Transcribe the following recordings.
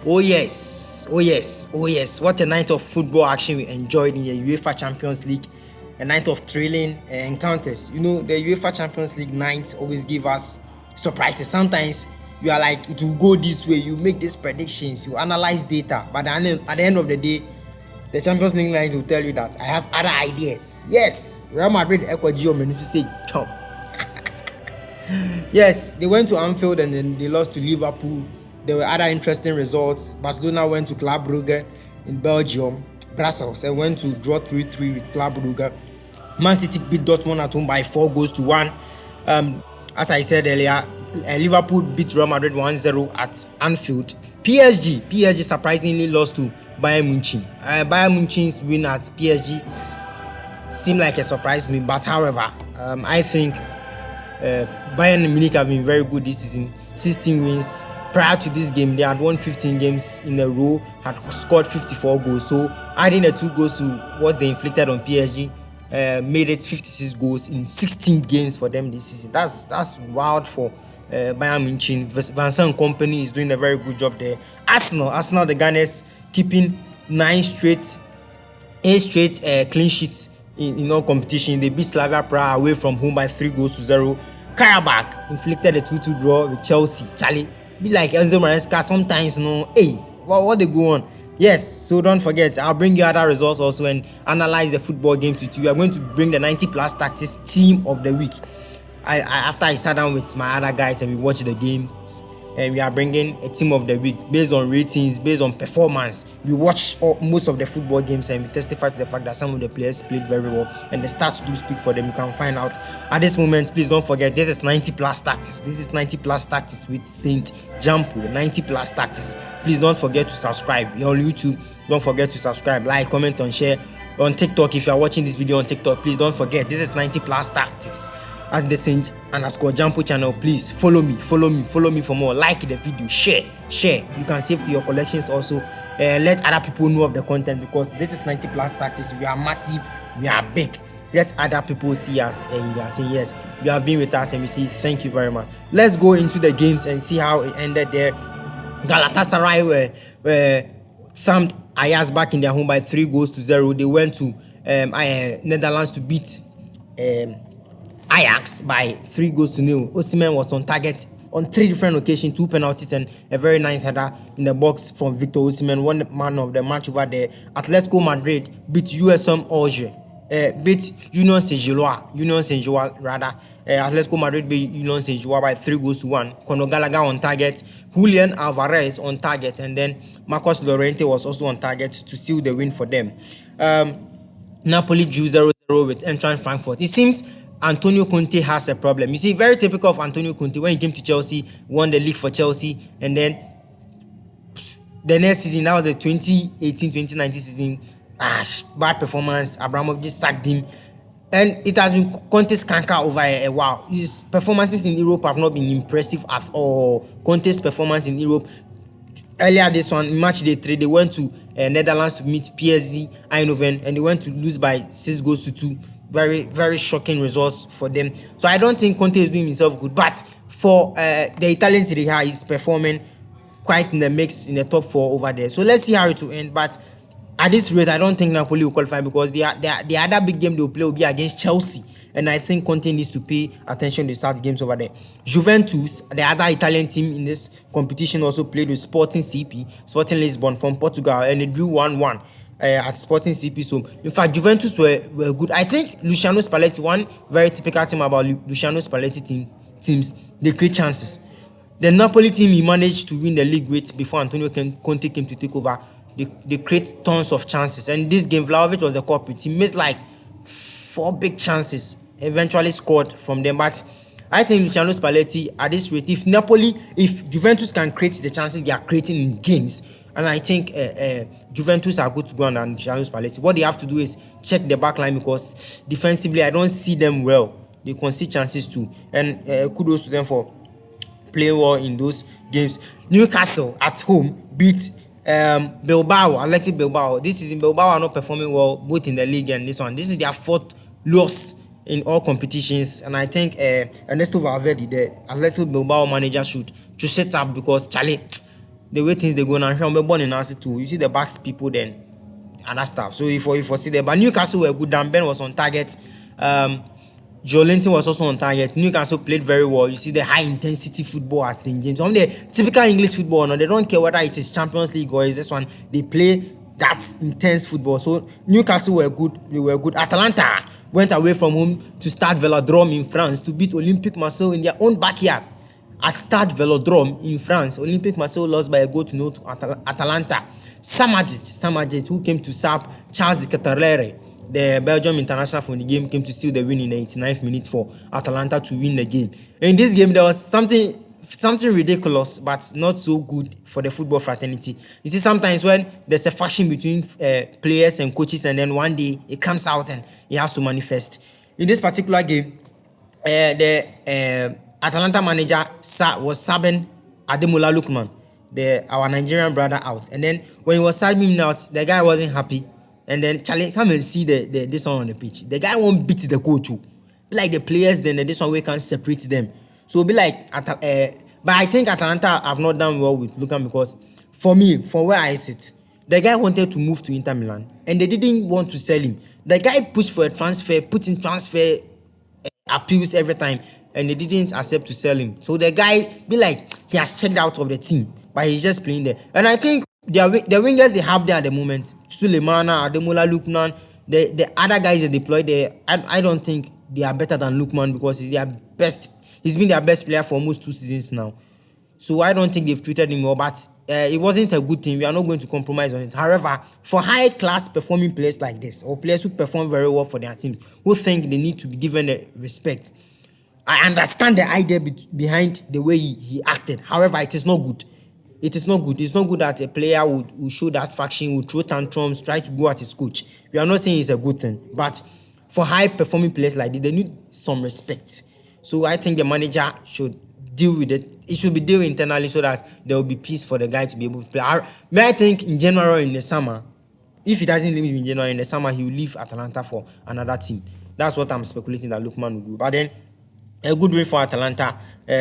Oh yes, oh yes, oh yes. What a night of football action we enjoyed in the UEFA Champions League. A night of thrilling encounters. You know, the UEFA Champions League nights always give us surprises. Sometimes you are like, it will go this way. You make these predictions, you analyze data, but at the end of the day, the Champions League night will tell you that I have other ideas. Yes, Real Madrid, Ecuador, say, chop. Yes, they went to Anfield and then they lost to Liverpool. There were other interesting results. Barcelona went to Club Brugge in Belgium, Brussels, and went to draw 3-3 with Club Brugge. Man City beat Dortmund at home by 4-1. As I said earlier, Liverpool beat Real Madrid 1-0 at Anfield. PSG surprisingly lost to Bayern Munich. Bayern Munich's win at PSG seemed like a surprise to me, but however, I think Bayern Munich have been very good this season. 16 wins. Prior to this game, they had won 15 games in a row, had scored 54 goals. So adding the 2 goals to what they inflicted on PSG made it 56 goals in 16 games for them this season. That's wild for Bayern Munich. Vincent Kompany is doing a very good job there. Arsenal, the Gunners, keeping 8 straight clean sheets in all competition. They beat Slavia Prague away from home by 3-0. Karabakh inflicted a 2-2 draw with Chelsea. Charlie, be like Enzo Maresca sometimes, hey, what they go on? Yes, so don't forget, I'll bring you other results also and analyze the football games with you. We are going to bring the 90 plus tactics team of the week. After I sat down with my other guys and we watched the games, and we are bringing a team of the week based on ratings, based on performance. We watch most of the football games and we testify to the fact that some of the players played very well and the stats do speak for them. You can find out at this moment. Please don't forget, this is 90 plus tactics. This is 90 plus tactics with Saint Gyampoh. 90 plus tactics. Please don't forget to subscribe. You're on YouTube. Don't forget to subscribe, like, comment, and share. On TikTok, if you are watching this video on TikTok, please don't forget, this is 90 plus tactics at the Saint Gyampoh channel. Please follow me for more. Like the video, share. You can save to your collections also. Let other people know of the content, because this is 90 plus tactics. We are massive, we are big. Let other people see us and they are saying yes, you have been with us, and we say thank you very much. Let's go into the games and see how it ended there. Galatasaray were thumped Ajax back in their home by 3-0. They went to Netherlands to beat Ajax by 3-0. Osimhen was on target on 3 different occasions, 2 penalties and a very nice header in the box from Victor Osimhen, one man of the match over there. Atletico Madrid beat USM Alger, beat Union Saint-Gilloise rather. Atletico Madrid beat Union Saint-Gilloise by 3-1. Conor Gallagher on target, Julian Alvarez on target, and then Marcos Llorente was also on target to seal the win for them. Napoli drew 0-0 with Eintracht Frankfurt. It seems Antonio Conte has a problem. You see, very typical of Antonio Conte. When he came to Chelsea, won the league for Chelsea, and then the next season, that was the 2018-2019 season, bad performance. Abramovich sacked him, and it has been Conte's canker over a while. His performances in Europe have not been impressive at all. Conte's performance in Europe, earlier this one, in match day 3, they went to Netherlands to meet PSV Eindhoven, and they went to lose by 6-2. Very, very shocking results for them. So I don't think Conte is doing himself good. But for the Italian Serie A, he's performing quite in the mix in the top 4 over there. So let's see how it will end. But at this rate, I don't think Napoli will qualify, because the other big game they will play will be against Chelsea. And I think Conte needs to pay attention to start games over there. Juventus, the other Italian team in this competition, also played with Sporting Lisbon from Portugal, and they drew 1-1. At Sporting CP. So in fact, Juventus were good. I think Luciano Spalletti, one very typical thing about Luciano Spalletti teams, they create chances. The Napoli team, he managed to win the league with before Antonio Conte came to take over. They create tons of chances, and this game Vlahovic was the culprit. He missed like 4 big chances, eventually scored from them. But I think Luciano Spalletti, at this rate, if Juventus can create the chances they are creating in games, and I think Juventus are good to go on Luciano Spalletti. What they have to do is check the back line, because defensively I don't see them well. They concede chances too, and kudos to them for playing well in those games. Newcastle at home beat Bilbao, Athletic Bilbao. This season Bilbao are not performing well both in the league and this one. This is their 4th loss in all competitions, and I think Ernesto Valverde, the Athletic Bilbao manager, should set up, because Charlie, the way things they go now, I'm born in Arsenal too. You see the backs people then and that stuff. So if you see there, but Newcastle were good. Dan Ben was on target. Joelinton was also on target. Newcastle played very well. You see the high intensity football at St. James. On the typical English football, no, they don't care whether it is Champions League or is this one. They play that intense football. So Newcastle were good. They were good. Atalanta went away from home to Stade Velodrome in France to beat Olympique Marseille in their own backyard. At Stade Velodrome in France, Olympique Marseille lost by a goal to 0 to Atalanta. Samajit, who came to sub Charles de Ketelaere, the Belgium international from the game, came to steal the win in the 89th minute for Atalanta to win the game. In this game, there was something ridiculous, but not so good for the football fraternity. You see, sometimes when there's a faction between players and coaches, and then one day it comes out and it has to manifest. In this particular game, the Atalanta manager was subbing Ademola Lookman, our Nigerian brother, out. And then when he was subbing him out, the guy wasn't happy. And then Charlie, come and see this one on the pitch. The guy won't beat the coach too. Be like the players, then this one we can separate them. So it'll be like, but I think Atalanta have not done well with Lookman because for me, from where I sit, the guy wanted to move to Inter Milan and they didn't want to sell him. The guy pushed for a transfer, put in transfer appeals every time, and they didn't accept to sell him. So the guy be like, he has checked out of the team, but he's just playing there. And I think the wingers they have there at the moment, Sulemana, Ademola Lookman, the other guys they deployed there, I don't think they are better than Lookman because he's their best. He's been their best player for almost 2 seasons now. So I don't think they've treated him well, but it wasn't a good thing. We are not going to compromise on it. However, for high-class performing players like this, or players who perform very well for their teams, who think they need to be given the respect, I understand the idea behind the way he acted. However, it is not good. It is not good. It's not good that a player would show that faction, would throw tantrums, try to go at his coach. We are not saying it's a good thing, but for high-performing players like this, they need some respect. So I think the manager should deal with it. It should be dealt internally so that there will be peace for the guy to be able to play. May I think in January in the summer, if he doesn't leave in January in the summer, he will leave Atalanta for another team. That's what I'm speculating that Lookman will do. But then a good win for Atalanta,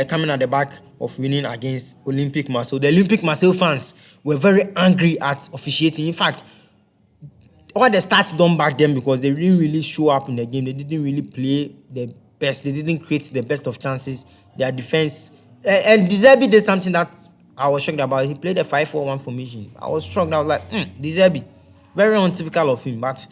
coming at the back of winning against Olympique Marseille. The Olympique Marseille fans were very angry at officiating. In fact, all the stats don't back them because they didn't really show up in the game. They didn't really play the best. They didn't create the best of chances. Their defense, and De Zerbi did something that I was shocked about. He played a 5-4-1 formation. I was shocked. I was like, De Zerbi, very untypical of him. But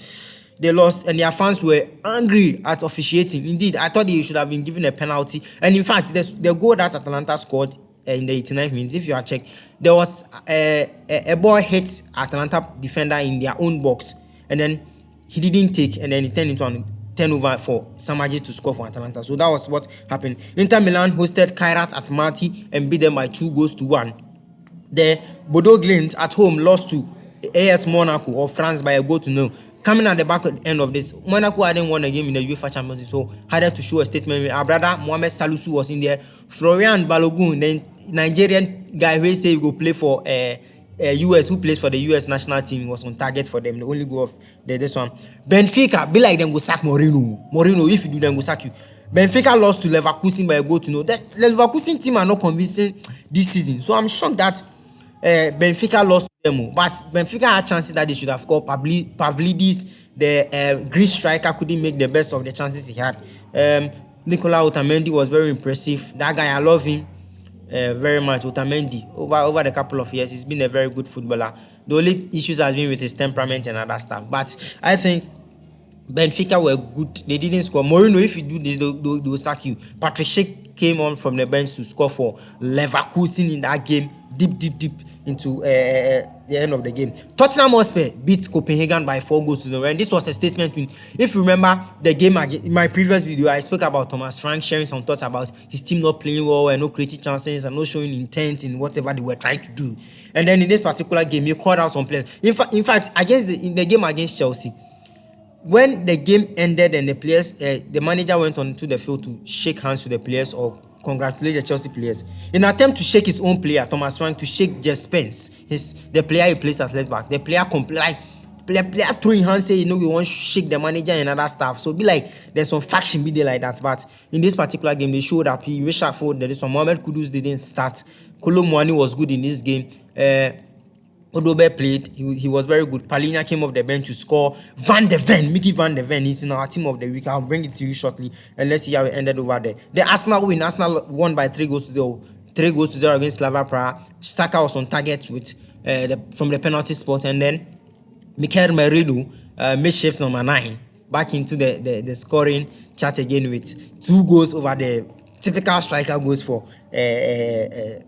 they lost, and their fans were angry at officiating. Indeed, I thought he should have been given a penalty. And in fact, the goal that Atalanta scored in the 89th minute, if you are checked, there was a ball hit Atalanta defender in their own box, and then he didn't take, and then he turned into a turnover for Samajit to score for Atalanta. So that was what happened. Inter Milan hosted Kairat Almaty and beat them by 2-1. The Bodo Glimt at home lost to AS Monaco of France by a goal to 0. Coming at the back end of this, Monaco hadn't won a game in the UEFA Champions League, so had to show a statement. Our brother Mohamed Salisu was in there. Florian Balogun, the Nigerian guy who say he will play for US, who plays for the US national team, was on target for them. The only goal of this one. Benfica, be like them go sack Mourinho. Mourinho, if you do, them go sack you. Benfica lost to Leverkusen by a goal to 0. The Leverkusen team are not convincing this season, so I'm shocked that Benfica lost to them. But Benfica had chances that they should have called. Pavlidis, the Greece striker, couldn't make the best of the chances he had. Nicola Otamendi was very impressive. That guy, I love him very much. Otamendi, over the couple of years, he's been a very good footballer. The only issues has been with his temperament and other stuff. But I think Benfica were good. They didn't score. Mourinho, if you do this, they will sack you. Patrick Schick came on from the bench to score for Leverkusen in that game, deep into the end of the game. Tottenham Hotspur beat Copenhagen by 4-0, and this was a statement win. If you remember the game again, in my previous video, I spoke about Thomas Frank sharing some thoughts about his team not playing well and no creating chances and not showing intent in whatever they were trying to do. And then in this particular game, he called out some players. In fact, in the game against Chelsea, when the game ended and the players, the manager went onto the field to shake hands with the players or congratulate the Chelsea players. In an attempt to shake his own player, Thomas Frank, to shake Jess Spence, the player he placed at left back, the player player throwing hands say, we want to shake the manager and other stuff. So be like there's some faction be there like that. But in this particular game, they showed up. He reshuffled. There is some Mohamed Kudus didn't start. Kolo Muani was good in this game. Odobe played. He was very good. Palhinha came off the bench to score. Mickey Van de Ven is in our team of the week. I'll bring it to you shortly and let's see how it ended over there. The Arsenal win. Arsenal won by 3-0. 3-0 against Slava Praha. Staka was on target with from the penalty spot, and then Mikel Merino makeshift number 9 back into the scoring chat again with 2 goals over the typical striker goes for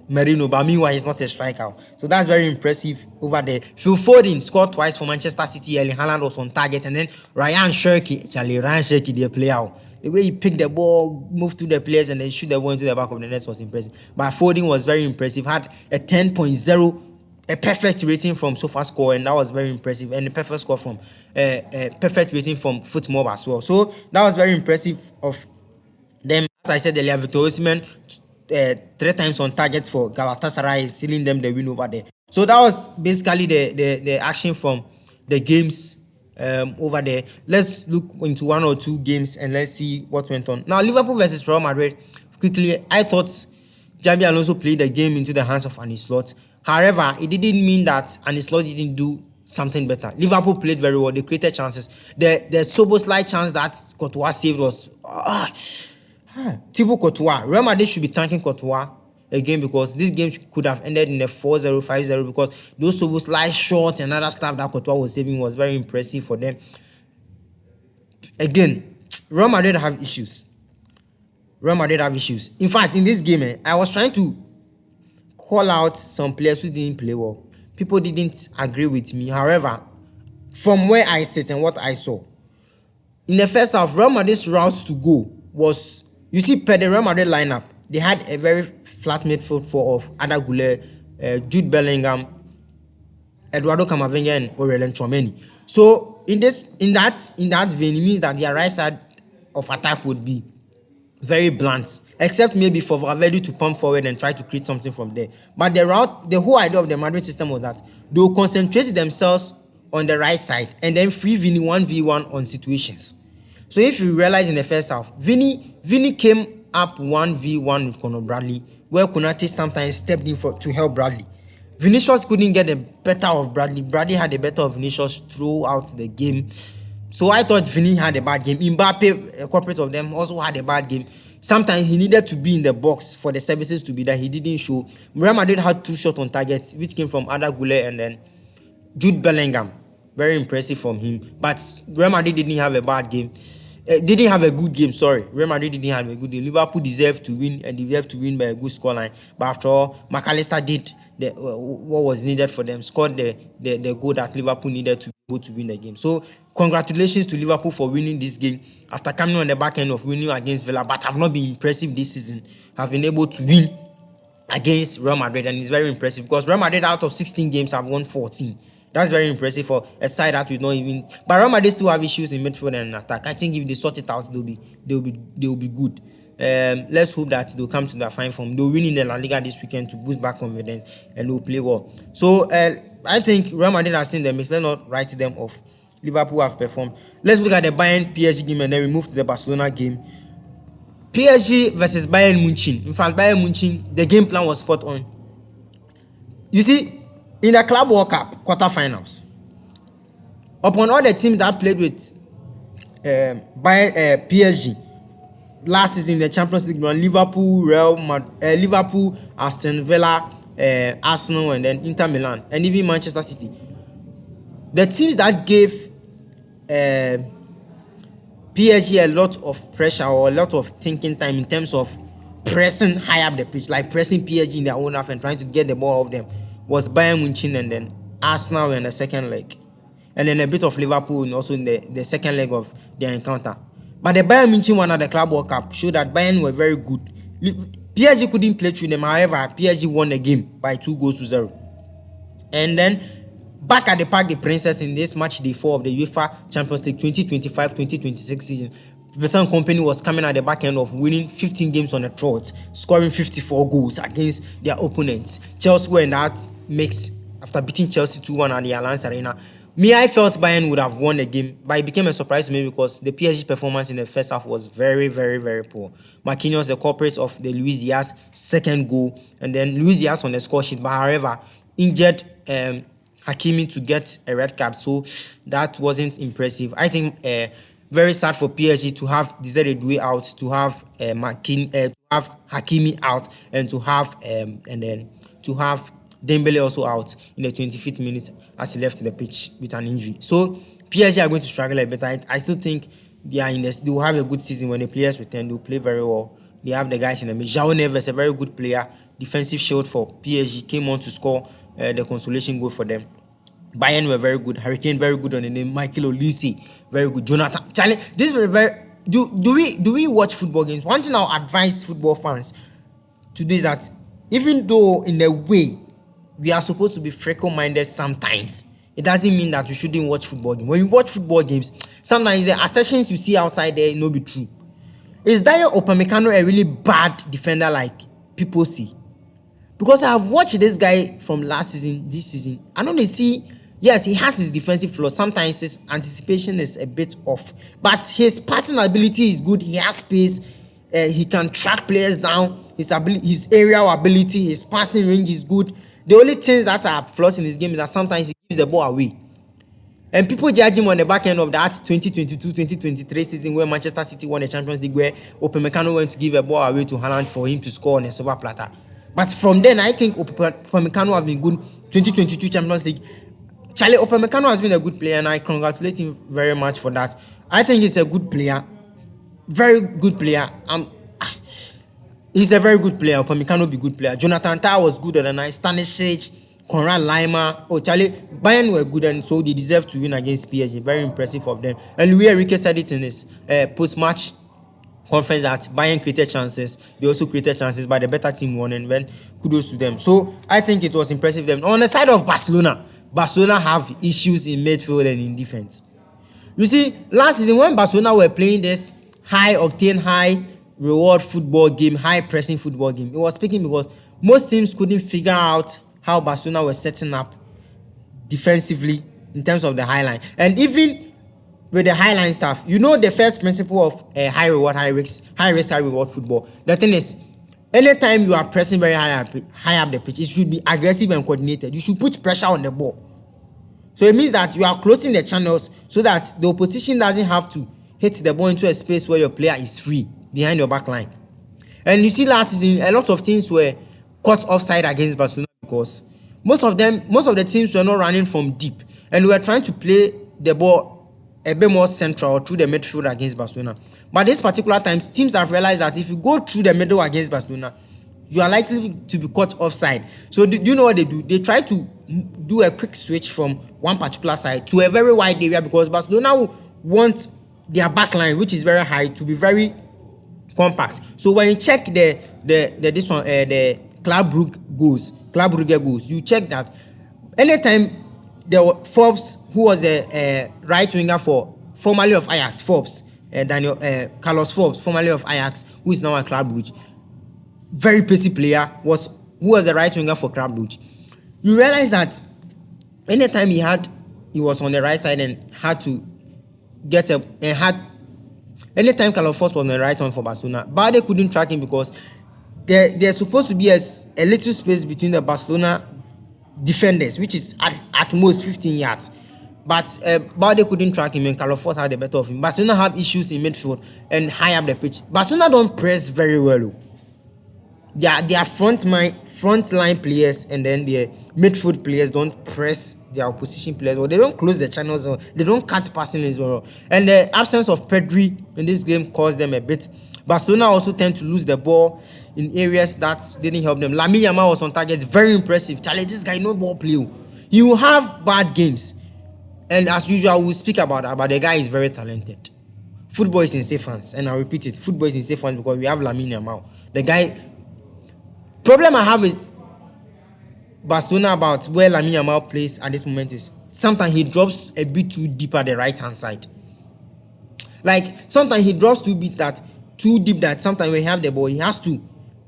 Merino, but meanwhile he's not a striker. So that's very impressive over there. Phil Foden scored twice for Manchester City. Erling Haaland was on target, and then Ryan Cherki, the player. The way he picked the ball, moved to the players, and then shoot the ball into the back of the net was impressive. But Foden was very impressive. Had a 10.0, a perfect rating from SofaScore, and that was very impressive. And a perfect score from perfect rating from FootMob as well. So that was very impressive of them. As I said earlier, Victor Osimhen 3 times on target for Galatasaray, sealing them the win over there. So that was basically the action from the games over there. Let's look into 1 or 2 games and let's see what went on. Now, Liverpool versus Real Madrid. Quickly, I thought Xabi Alonso played the game into the hands of Arne Slot. However, it didn't mean that Arne Slot didn't do something better. Liverpool played very well. They created chances. The Szoboszlai chance that Courtois saved was Thibaut Courtois. Real Madrid should be thanking Courtois again, because this game could have ended in a 4-0, 5-0, because those Szoboszlai shots and other stuff that Courtois was saving was very impressive for them. Again, Real Madrid have issues. In fact, in this game, I was trying to call out some players who didn't play well. People didn't agree with me. However, from where I sit and what I saw, in the first half, Real Madrid's route to go was, you see, per the Real Madrid lineup, they had a very flat midfield four of Ada Güler, Jude Bellingham, Eduardo Camavinga, and Aurelien Tchouameni. So in that vein, it means that their right side of attack would be very blunt, except maybe for Valverde to pump forward and try to create something from there. But the whole idea of the Madrid system was that they will concentrate themselves on the right side and then free Vini 1v1 on situations. So if you realize in the first half, Vini came up 1v1 with Conor Bradley, where Konate sometimes stepped in to help Bradley. Vinicius couldn't get the better of Bradley. Bradley had the better of Vinicius throughout the game. So I thought Vini had a bad game. Mbappe, a corporate of them, also had a bad game. Sometimes he needed to be in the box for the services to be there. He didn't show. Real Madrid had 2 shots on target, which came from Ada Güler and then Jude Bellingham. Very impressive from him. But Real Madrid didn't have a bad game. Didn't have a good game, sorry. Real Madrid didn't have a good game. Liverpool deserved to win, and they deserved to win by a good scoreline. But after all, McAllister did what was needed for them, scored the goal that Liverpool needed to be able to win the game. So congratulations to Liverpool for winning this game after coming on the back end of winning against Villa, but have not been impressive this season. Have been able to win against Real Madrid, and it's very impressive because Real Madrid out of 16 games have won 14. That's very impressive for a side that we don't even. But Real Madrid still have issues in midfield and attack. I think if they sort it out, they'll be good. Let's hope that they'll come to that fine form. They'll win in the La Liga this weekend to boost back confidence, and they'll play well. So I think Real Madrid has seen the mix. Let's not write them off. Liverpool have performed. Let's look at the Bayern PSG game, and then we move to the Barcelona game. PSG versus Bayern Munich. In fact, Bayern Munich, the game plan was spot on. You see, in the Club World Cup quarterfinals, upon all the teams that played with PSG last season in the Champions League, Liverpool, Liverpool, Aston Villa, Arsenal, and then Inter Milan, and even Manchester City. The teams that gave PSG a lot of pressure or a lot of thinking time in terms of pressing high up the pitch, like pressing PSG in their own half and trying to get the ball off them, was Bayern Munich and then Arsenal in the second leg, and then a bit of Liverpool and also in the second leg of their encounter. But the Bayern Munich one at the Club World Cup showed that Bayern were very good. PSG couldn't play through them. However, PSG won the game by 2-0. And then back at the Parc des Princes in this match day 4 of the UEFA Champions League 2025-2026 season, Vincent Kompany was coming at the back end of winning 15 games on the trot, scoring 54 goals against their opponents. Chelsea were in that mix after beating Chelsea 2-1 at the Allianz Arena. Me, I felt Bayern would have won the game, but it became a surprise to me because the PSG performance in the first half was very, very, very poor. Marquinhos, the culprit of the Luis Diaz second goal, and then Luis Diaz on the score sheet, but however, injured Hakimi to get a red card, so that wasn't impressive. I think very sad for PSG to have decided way out, to have to have Hakimi out, and to have Dembele also out in the 25th minute as he left the pitch with an injury. So PSG are going to struggle a bit. I still think they are in this. They will have a good season when the players return. They will play very well. They have the guys in the mid. João Neves, a very good player, defensive shield for PSG, came on to score the consolation goal for them. Bayern were very good. Hurricane very good on the name. Michael Olise very good. Jonathan Charlie. This is very. Do we watch football games? One thing I'll advise football fans to do is that even though in a way we are supposed to be fickle-minded sometimes, it doesn't mean that you shouldn't watch football games. When you watch football games, sometimes the assertions you see outside there no be true. Is Dayot Upamecano a really bad defender like people see? Because I have watched this guy from last season, this season. I know they see, yes, he has his defensive flaws. Sometimes his anticipation is a bit off. But his passing ability is good. He has space. He can track players down. His aerial ability, his passing range is good. The only things that are flaws in his game is that sometimes he gives the ball away. And people judge him on the back end of that 2022-2023 season where Manchester City won the Champions League, where Upamecano went to give a ball away to Haaland for him to score on a silver platter. But from then, I think Upamecano has been good. 2022 Champions League. Charlie, Upamecano has been a good player, and I congratulate him very much for that. I think he's a good player. Very good player. He's a very good player. Upamecano be good player. Jonathan Tah was good on the night. Stanisic, Konrad Laimer. Oh, Charlie, Bayern were good, and so they deserve to win against PSG. Very impressive of them. And Luis Enrique said it in his post-match conference that Bayern created chances. They also created chances, but the better team won, and then kudos to them. So I think it was impressive them. On the side of Barcelona have issues in midfield and in defense. You see, last season when Barcelona were playing this high-octane, high-reward football game, high-pressing football game, it was speaking because most teams couldn't figure out how Barcelona was setting up defensively in terms of the high line. And even with the high line stuff, you know the first principle of high-reward, high-risk, high-reward football. The thing is, anytime you are pressing very high up the pitch, it should be aggressive and coordinated. You should put pressure on the ball. So it means that you are closing the channels so that the opposition doesn't have to hit the ball into a space where your player is free behind your back line. And you see last season, a lot of teams were caught offside against Barcelona because most of the teams were not running from deep and were trying to play the ball a bit more central through the midfield against Barcelona. But this particular time, teams have realized that if you go through the middle against Barcelona, you are likely to be caught offside. So do you know what they do? They try to do a quick switch from one particular side to a very wide area because Barcelona want their back line, which is very high, to be very compact. So when you check the Club Brugge goals, you check that anytime Forbes, who was the right winger for formerly of Ajax, Carlos Forbes, formerly of Ajax, who is now at Club Bridge, very pacey player, who was the right winger for Club Bridge. You realize that anytime he was on the right side and had to get anytime Carlos Forbes was on the right one for Barcelona, but they couldn't track him because there's supposed to be a little space between the Barcelona defenders, which is at most 15 yards. But Balde couldn't track him and Carlos Forbes had the better of him. Barcelona have issues in midfield and high up the pitch. Barcelona don't press very well. Their front line players and then their midfield players don't press their opposition players, or they don't close the channels, or they don't cut passing as well. And the absence of Pedri in this game caused them a bit. Barcelona also tend to lose the ball in areas that didn't help them. Lamine Yamal was on target, very impressive. Charlie, this guy no ball play. He will have bad games, and as usual, we'll speak about that. But the guy is very talented. Football is in safe hands, and I'll repeat it: football is in safe hands because we have Lamine Yamal. The guy. Problem I have with Barcelona about where Lamine Yamal plays at this moment is sometimes he drops a bit too deep at the right hand side. Like sometimes he drops too deep that sometimes when he have the ball he has to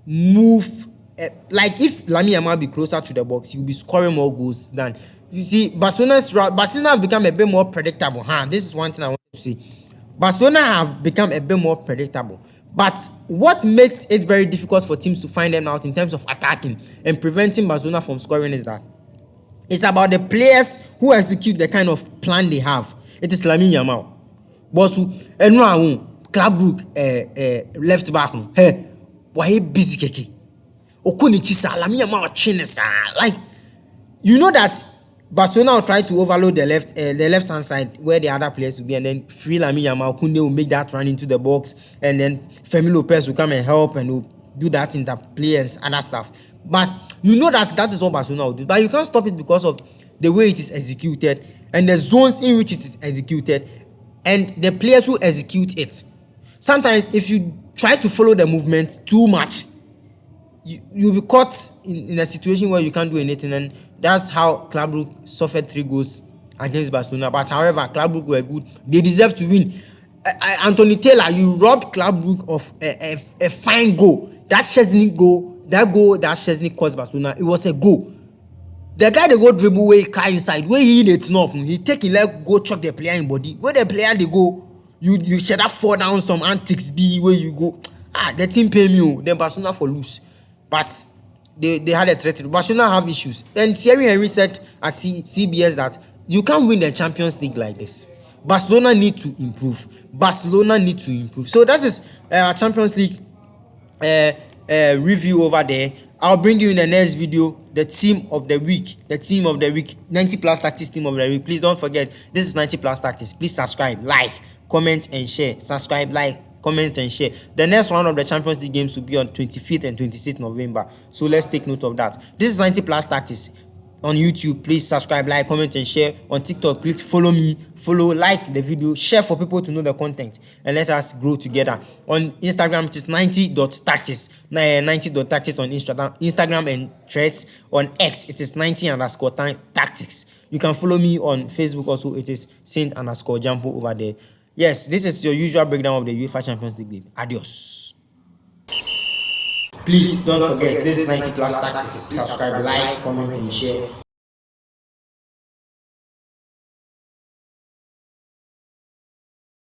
move like if Lamine Yamal be closer to the box, he'll be scoring more goals than you see. Barcelona have become a bit more predictable. This is one thing I want to say. Barcelona have become a bit more predictable. But what makes it very difficult for teams to find them out in terms of attacking and preventing Barcelona from scoring is that it's about the players who execute the kind of plan they have. It is Lamine Yamal. Bosu, Club Brugge left back. Hey, why busy keke? Okuni chisa Lamine Yamal chinesa. Like, you know that Barcelona will try to overload the left hand side where the other players will be, and then free Lamine Yamal. Kunde will make that run into the box, and then Fermin Lopez will come and help and will do that interplay and other stuff. But you know that is what Barcelona will do. But you can't stop it because of the way it is executed and the zones in which it is executed and the players who execute it. Sometimes if you try to follow the movement too much, you'll be caught in a situation where you can't do anything, and that's how Club Brugge suffered 3 goals against Barcelona. But however, Club Brugge were good. They deserve to win. Anthony Taylor, you robbed Club Brugge of a fine goal. That Szczesny goal that Szczesny caused Barcelona, it was a goal. The guy they go dribble way car inside, where he hit it up, he take his leg, go chuck the player in body. Where the player they go, you should have fall down some antics be where you go. The team pay me, then Barcelona for lose. But they had a threat. Barcelona have issues. And Thierry Henry said at CBS that you can't win the Champions League like this. Barcelona need to improve. So that is our Champions League review over there. I'll bring you in the next video the team of the week, 90 plus tactics team of the week. Please don't forget, this is 90 plus tactics. Please subscribe, like, comment and share. Subscribe, like, comment and share. The next round of the Champions League games will be on 25th and 26th November, so let's take note of that. This is 90 plus tactics on YouTube. Please subscribe, like, comment and share. On TikTok, please follow me, like the video, share for people to know the content, and let us grow together. On Instagram, it is 90.tactics, 90.tactics on Instagram and Threads. On X, it is 90_tactics. You can follow me on Facebook also. It is Saint_Gyampoh over there. Yes, this is your usual breakdown of the UEFA Champions League game. Adios. Please don't forget, this is 90 plus tactics. Subscribe, like, comment and share.